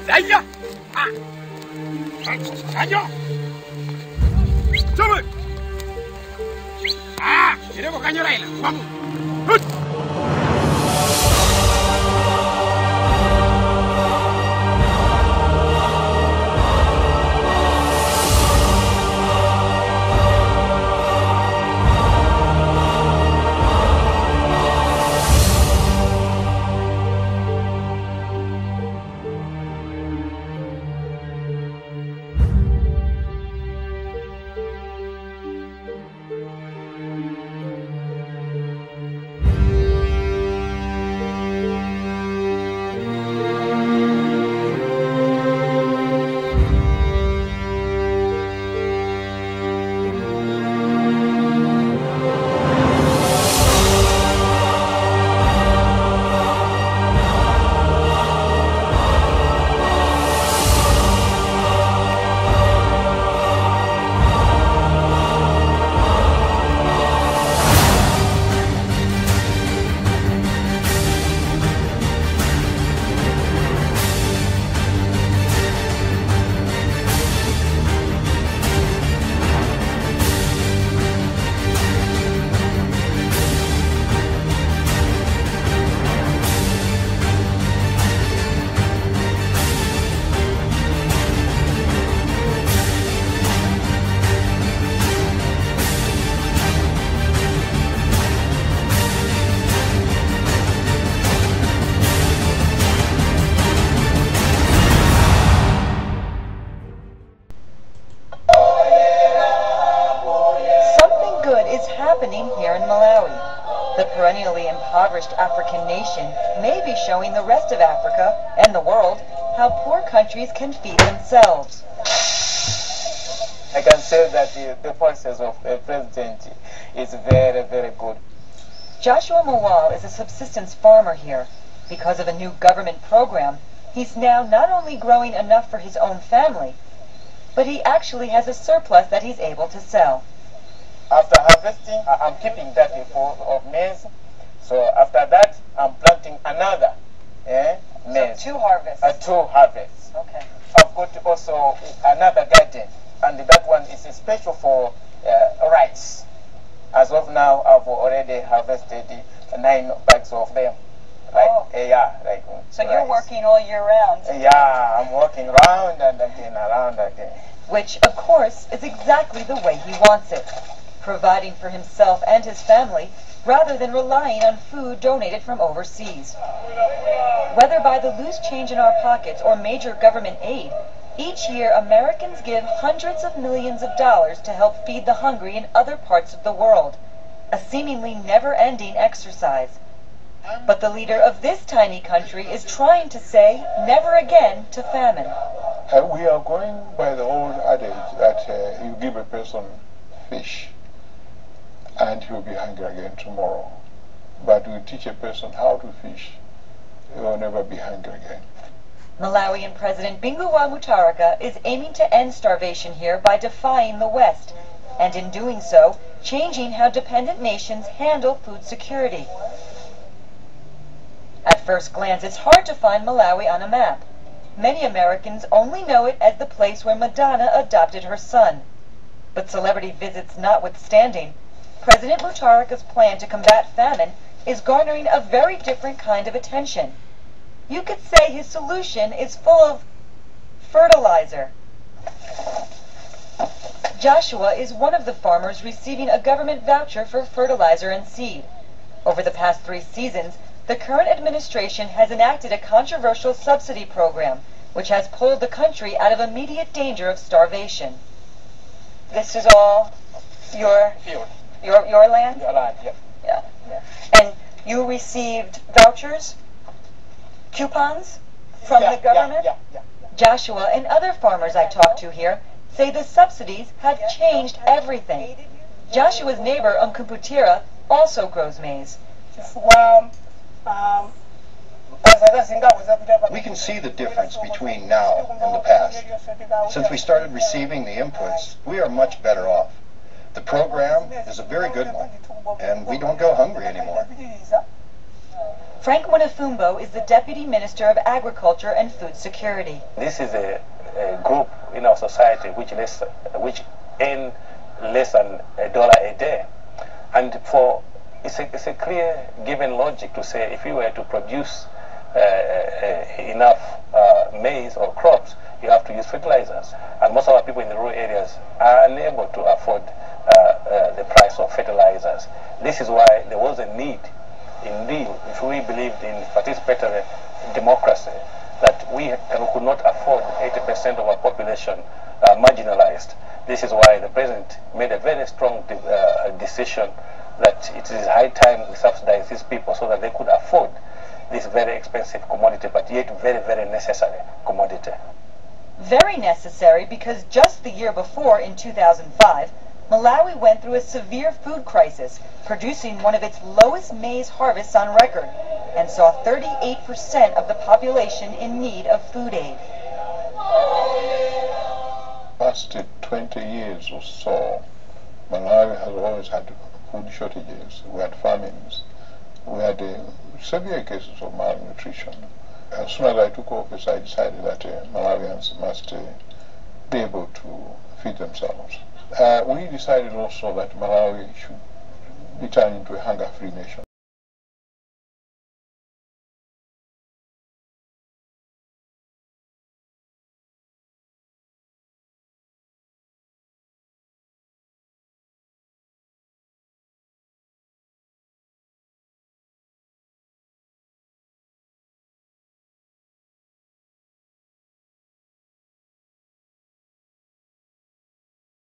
Daya! Ah! Daya! Coba! Ah! Ini bukan nyerahin. Vamos! Hut! Here in Malawi. The perennially impoverished African nation may be showing the rest of Africa and the world how poor countries can feed themselves. I can say that the policies of the president is very, very good. Joshua Mawal is a subsistence farmer here. Because of a new government program, he's now not only growing enough for his own family, but he actually has a surplus that he's able to sell. After harvesting, I'm keeping that of maize. So after that, I'm planting another maize. So 2 harvests? 2 harvests. Okay. I've got also another garden, and that one is special for rice. As of now, I've already harvested 9 bags of them. So you're working all year round? Yeah, I'm working round and again, around again. Which, of course, is exactly the way he wants it. Providing for himself and his family, rather than relying on food donated from overseas. Whether by the loose change in our pockets or major government aid, each year Americans give hundreds of millions of dollars to help feed the hungry in other parts of the world, a seemingly never-ending exercise. But the leader of this tiny country is trying to say never again to famine. We are going by the old adage that you give a person fish and he will be hungry again tomorrow. But we teach a person how to fish, he will never be hungry again. Malawian President Binguwa Mutharika is aiming to end starvation here by defying the West, and in doing so, changing how dependent nations handle food security. At first glance, it's hard to find Malawi on a map. Many Americans only know it as the place where Madonna adopted her son. But celebrity visits notwithstanding, President Mutharika's plan to combat famine is garnering a very different kind of attention. You could say his solution is full of fertilizer. Joshua is one of the farmers receiving a government voucher for fertilizer and seed. Over the past 3 seasons, the current administration has enacted a controversial subsidy program, which has pulled the country out of immediate danger of starvation. This is all your Field. Your land? Your land, yeah. Yeah. And you received vouchers, coupons from the government? Yeah. Joshua and other farmers I talked to here say the subsidies have changed everything. Joshua's neighbor, Unkumputira, also grows maize. We can see the difference between now and the past. Since we started receiving the inputs, we are much better off. The program is a very good one, and we don't go hungry anymore. Frank Munafumbo is the Deputy Minister of Agriculture and Food Security. This is a group in our society which earn less than $1 a day. And it's a clear given logic to say if you were to produce enough maize or crops, you have to use fertilizers. And most of our people in the rural areas are unable to afford the price of fertilizers. This is why there was a need, indeed, if we believed in participatory democracy, that we could not afford 80% of our population marginalized. This is why the president made a very strong decision that it is high time we subsidize these people so that they could afford this very expensive commodity, but yet very, very necessary commodity. Very necessary because just the year before, in 2005, Malawi went through a severe food crisis, producing one of its lowest maize harvests on record, and saw 38% of the population in need of food aid. Past 20 years or so, Malawi has always had food shortages. We had famines. We had severe cases of malnutrition. As soon as I took office, I decided that Malawians must be able to feed themselves. We decided also that Malawi should be turned into a hunger-free nation.